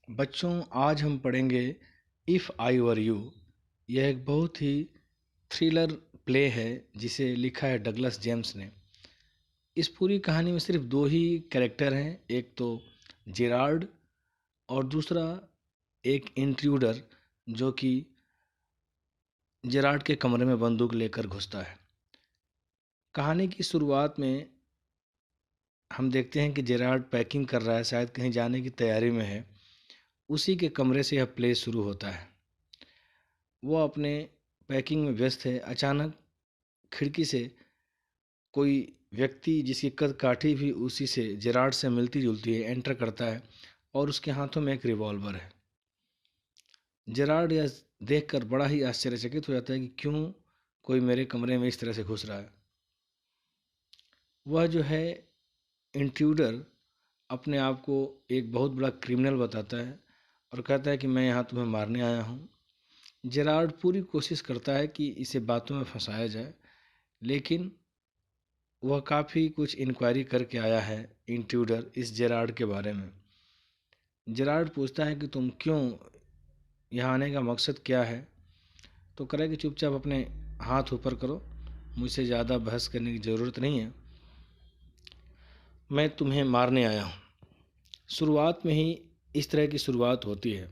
बच्चों, आज हम पढ़ेंगे इफ़ आई वर यू। यह एक बहुत ही थ्रिलर प्ले है जिसे लिखा है डगलस जेम्स ने। इस पूरी कहानी में सिर्फ दो ही कैरेक्टर हैं, एक तो जेरार्ड और दूसरा एक इंट्रूडर जो कि जेरार्ड के कमरे में बंदूक लेकर घुसता है। कहानी की शुरुआत में हम देखते हैं कि जेरार्ड पैकिंग कर रहा है, शायद कहीं जाने की तैयारी में है। उसी के कमरे से यह प्ले शुरू होता है। वो अपने पैकिंग में व्यस्त है। अचानक खिड़की से कोई व्यक्ति जिसकी कद काठी भी उसी से जेरार्ड से मिलती जुलती है एंटर करता है और उसके हाथों में एक रिवॉल्वर है। जेरार्ड यह देखकर बड़ा ही आश्चर्यचकित हो जाता है कि क्यों कोई मेरे कमरे में इस तरह से घुस रहा है। वह जो है इंट्रूडर अपने आप को एक बहुत बड़ा क्रिमिनल बताता है और कहता है कि मैं यहाँ तुम्हें मारने आया हूँ। जेरार्ड पूरी कोशिश करता है कि इसे बातों में फंसाया जाए, लेकिन वह काफ़ी कुछ इंक्वायरी करके आया है इंट्रूडर इस जेरार्ड के बारे में। जेरार्ड पूछता है कि तुम क्यों यहाँ आने का मकसद क्या है। तो कह रहा है कि चुपचाप अपने हाथ ऊपर करो, मुझसे ज़्यादा बहस करने की ज़रूरत नहीं है, मैं तुम्हें मारने आया हूँ। शुरुआत में ही इस तरह की शुरुआत होती है,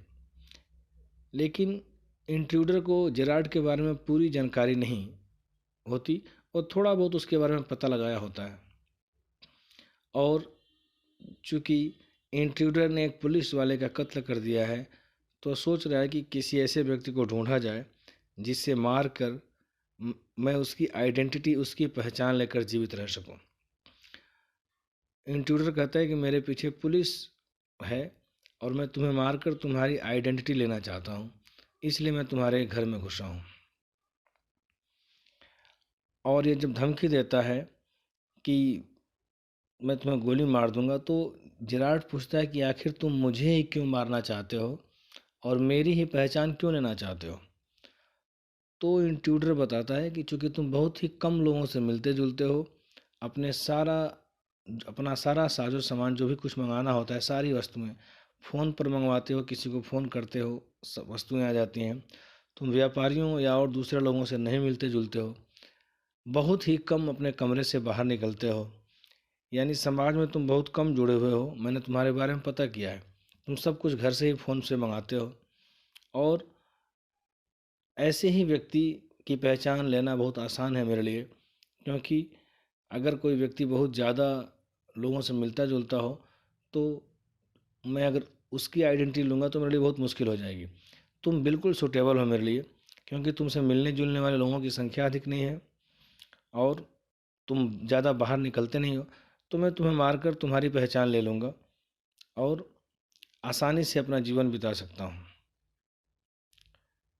लेकिन इंट्रूडर को जेरार्ड के बारे में पूरी जानकारी नहीं होती और थोड़ा बहुत उसके बारे में पता लगाया होता है। और चूँकि इंट्रूडर ने एक पुलिस वाले का कत्ल कर दिया है, तो सोच रहा है कि किसी ऐसे व्यक्ति को ढूंढा जाए जिससे मार कर मैं उसकी आइडेंटिटी, उसकी पहचान लेकर जीवित रह सकूं। इंट्रूडर कहता है कि मेरे पीछे पुलिस है और मैं तुम्हें मारकर तुम्हारी आइडेंटिटी लेना चाहता हूं, इसलिए मैं तुम्हारे घर में घुसा हूं। और ये जब धमकी देता है कि मैं तुम्हें गोली मार दूंगा, तो जेरार्ड पूछता है कि आखिर तुम मुझे ही क्यों मारना चाहते हो और मेरी ही पहचान क्यों लेना चाहते हो। तो इंट्रूडर बताता है कि चूंकि तुम बहुत ही कम लोगों से मिलते जुलते हो, अपना सारा साजो सामान जो भी कुछ मंगाना होता है, सारी वस्तुएं फ़ोन पर मंगवाते हो, किसी को फ़ोन करते हो, सब वस्तुएं आ जाती हैं। तुम व्यापारियों या और दूसरे लोगों से नहीं मिलते जुलते हो, बहुत ही कम अपने कमरे से बाहर निकलते हो, यानी समाज में तुम बहुत कम जुड़े हुए हो। मैंने तुम्हारे बारे में पता किया है, तुम सब कुछ घर से ही फ़ोन से मंगाते हो। और ऐसे ही व्यक्ति की पहचान लेना बहुत आसान है मेरे लिए, क्योंकि अगर कोई व्यक्ति बहुत ज़्यादा लोगों से मिलता जुलता हो, तो मैं अगर उसकी आइडेंटिटी लूँगा तो मेरे लिए बहुत मुश्किल हो जाएगी। तुम बिल्कुल सूटेबल हो मेरे लिए, क्योंकि तुमसे मिलने जुलने वाले लोगों की संख्या अधिक नहीं है और तुम ज़्यादा बाहर निकलते नहीं हो, तो मैं तुम्हें मारकर तुम्हारी पहचान ले लूँगा और आसानी से अपना जीवन बिता सकता हूँ।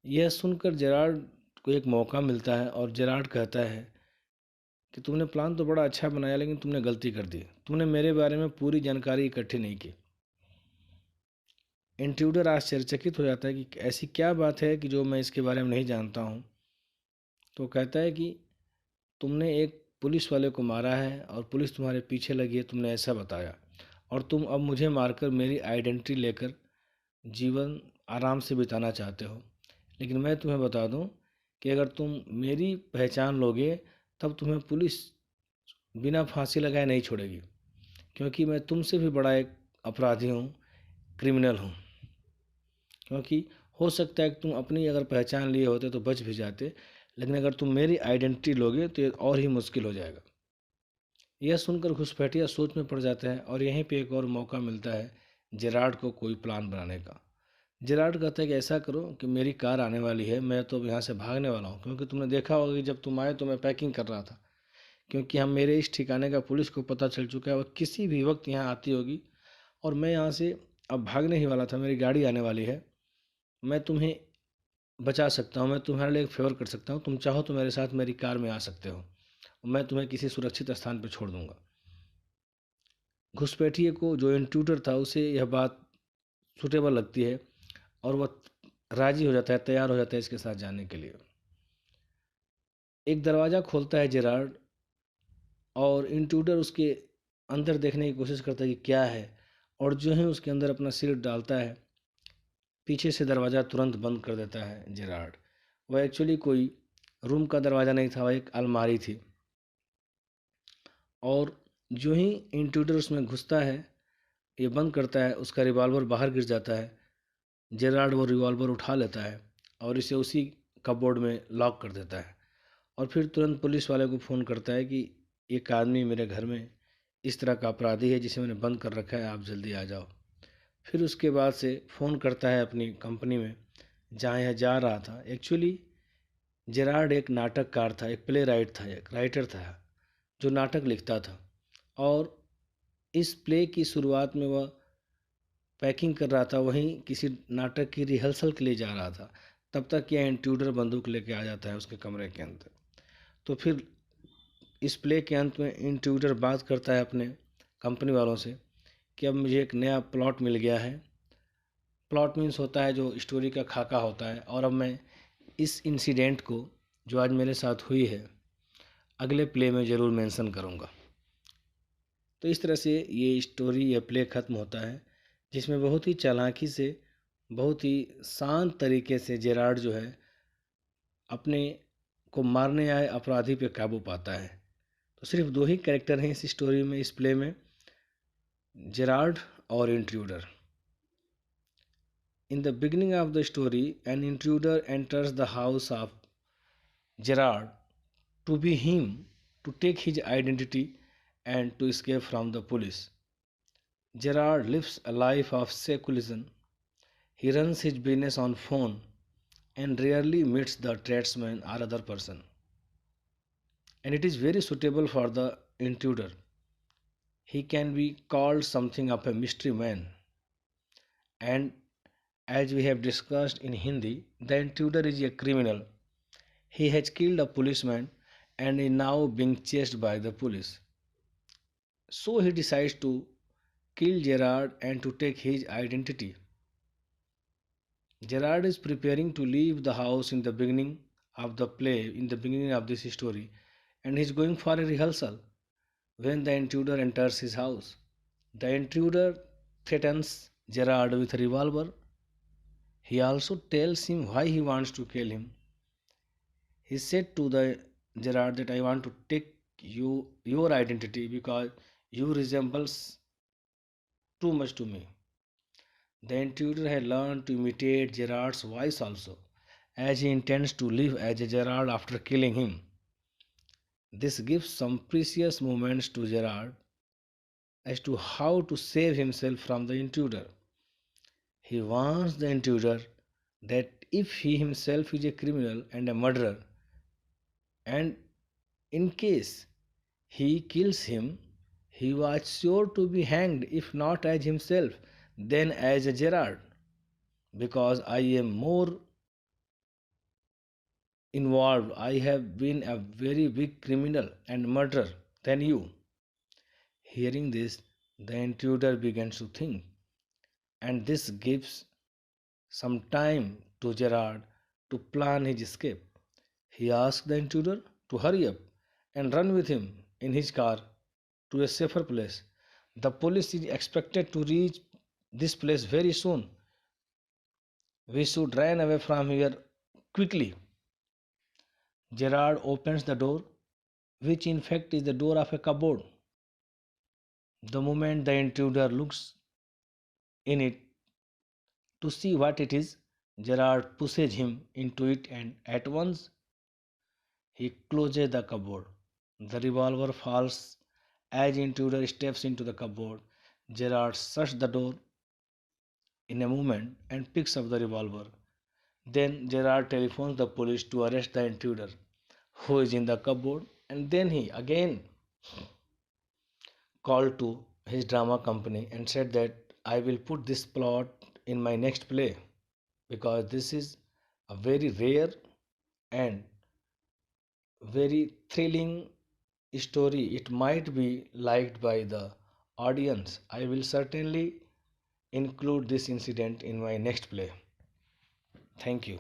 यह सुनकर जेरार्ड को एक मौका मिलता है और जेरार्ड कहता है कि तुमने प्लान तो बड़ा अच्छा बनाया, लेकिन तुमने गलती कर दी, तुमने मेरे बारे में पूरी जानकारी इकट्ठी नहीं की। इंट्रूडर आश्चर्यचकित हो जाता है कि ऐसी क्या बात है कि जो मैं इसके बारे में नहीं जानता हूँ। तो कहता है कि तुमने एक पुलिस वाले को मारा है और पुलिस तुम्हारे पीछे लगी है, तुमने ऐसा बताया, और तुम अब मुझे मारकर मेरी आइडेंटिटी लेकर जीवन आराम से बिताना चाहते हो। लेकिन मैं तुम्हें बता दूं कि अगर तुम मेरी पहचान लोगे, तब तुम्हें पुलिस बिना फांसी लगाए नहीं छोड़ेगी, क्योंकि मैं तुमसे भी बड़ा एक अपराधी हूँ, क्रिमिनल हूँ। क्योंकि हो सकता है कि तुम अपनी अगर पहचान लिए होते तो बच भी जाते, लेकिन अगर तुम मेरी आइडेंटिटी लोगे तो ये और ही मुश्किल हो जाएगा। यह सुनकर घुसपैठिया सोच में पड़ जाता है और यहीं पे एक और मौका मिलता है जेरार्ड को कोई प्लान बनाने का। जेरार्ड कहता है कि ऐसा करो कि मेरी कार आने वाली है, मैं तो अब यहाँ से भागने वाला हूँ, क्योंकि तुमने देखा होगा कि जब तुम आए तो मैं पैकिंग कर रहा था, क्योंकि हम मेरे इस ठिकाने का पुलिस को पता चल चुका है, वह किसी भी वक्त यहाँ आती होगी और मैं यहाँ से अब भागने ही वाला था, मेरी गाड़ी आने वाली है। मैं तुम्हें बचा सकता हूँ, मैं तुम्हारे लिए एक फेवर कर सकता हूँ, तुम चाहो तो मेरे साथ मेरी कार में आ सकते हो, मैं तुम्हें किसी सुरक्षित स्थान पर छोड़ दूंगा। घुसपैठिए को, जो इंट्रूडर था, उसे यह बात सूटेबल लगती है और वह राजी हो जाता है, तैयार हो जाता है इसके साथ जाने के लिए। एक दरवाज़ा खोलता है जेरार्ड और इंट्रूडर उसके अंदर देखने की कोशिश करता है कि क्या है, और जो है उसके अंदर अपना सिर डालता है पीछे से दरवाज़ा तुरंत बंद कर देता है जेरार्ड। वह एक्चुअली कोई रूम का दरवाज़ा नहीं था, वह एक अलमारी थी। और जो ही इंट्रूडर उसमें घुसता है, ये बंद करता है, उसका रिवॉल्वर बाहर गिर जाता है। जेरार्ड वो रिवॉल्वर उठा लेता है और इसे उसी कपबोर्ड में लॉक कर देता है। और फिर तुरंत पुलिस वाले को फ़ोन करता है कि एक आदमी मेरे घर में इस तरह का अपराधी है जिसे मैंने बंद कर रखा है, आप जल्दी आ जाओ। फिर उसके बाद से फ़ोन करता है अपनी कंपनी में जहाँ यह जा रहा था। एक्चुअली जेरार्ड एक नाटककार था, एक प्ले राइट था, एक राइटर था जो नाटक लिखता था। और इस प्ले की शुरुआत में वह पैकिंग कर रहा था, वहीं किसी नाटक की रिहर्सल के लिए जा रहा था। तब तक यह इंट्रूडर बंदूक लेके आ जाता है उसके कमरे के अंदर। तो फिर इस प्ले के अंत में इंट्रूडर बात करता है अपने कंपनी वालों से कि अब मुझे एक नया प्लॉट मिल गया है। प्लॉट मीन्स होता है जो स्टोरी का खाका होता है। और अब मैं इस इंसिडेंट को जो आज मेरे साथ हुई है अगले प्ले में ज़रूर मेंशन करूँगा। तो इस तरह से ये स्टोरी या प्ले ख़त्म होता है, जिसमें बहुत ही चालाकी से, बहुत ही शांत तरीके से जेरार्ड जो है अपने को मारने आए अपराधी पे काबू पाता है। तो सिर्फ दो ही कैरेक्टर हैं इस स्टोरी में, इस प्ले में, जेरार्ड और intruder. In the beginning of the story, an intruder enters the house of Gerard to be him, to take his identity and to escape from the police. Gerard lives a life of seclusion. He runs his business on phone and rarely meets the tradesman or other person. And it is very suitable for the intruder. He can be called something of a mystery man. And as we have discussed in Hindi, the intruder is a criminal. He has killed a policeman and is now being chased by the police. So he decides to kill Gerard and to take his identity. Gerard is preparing to leave the house in the beginning of the play, in the beginning of this story, and he is going for a rehearsal when the intruder enters his house. The intruder threatens Gerard with a revolver. He also tells him why he wants to kill him. He said to the Gerard that I want to take your identity because you resembles too much to me. The intruder had learned to imitate Gerard's voice also, as he intends to live as a Gerard after killing him. This gives some precious moments to Gerard as to how to save himself from the intruder. He warns the intruder that if he himself is a criminal and a murderer, and in case he kills him, he was sure to be hanged, if not as himself, then as a Gerard, because I am more involved. I have been a very big criminal and murderer than you. Hearing this, the intruder begins to think, and this gives some time to Gerard to plan his escape. He asks the intruder to hurry up and run with him in his car to a safer place. The police is expected to reach this place very soon. We should run away from here quickly. Gerard opens the door, which in fact is the door of a cupboard. The moment the intruder looks in it to see what it is, Gerard pushes him into it and at once he closes the cupboard. The revolver falls as intruder steps into the cupboard. Gerard shuts the door in a moment and picks up the revolver. Then Gerard telephones the police to arrest the intruder who is in the cupboard, and then he again called to his drama company and said that I will put this plot in my next play because this is a very rare and very thrilling story. It might be liked by the audience. I will certainly include this incident in my next play. Thank you.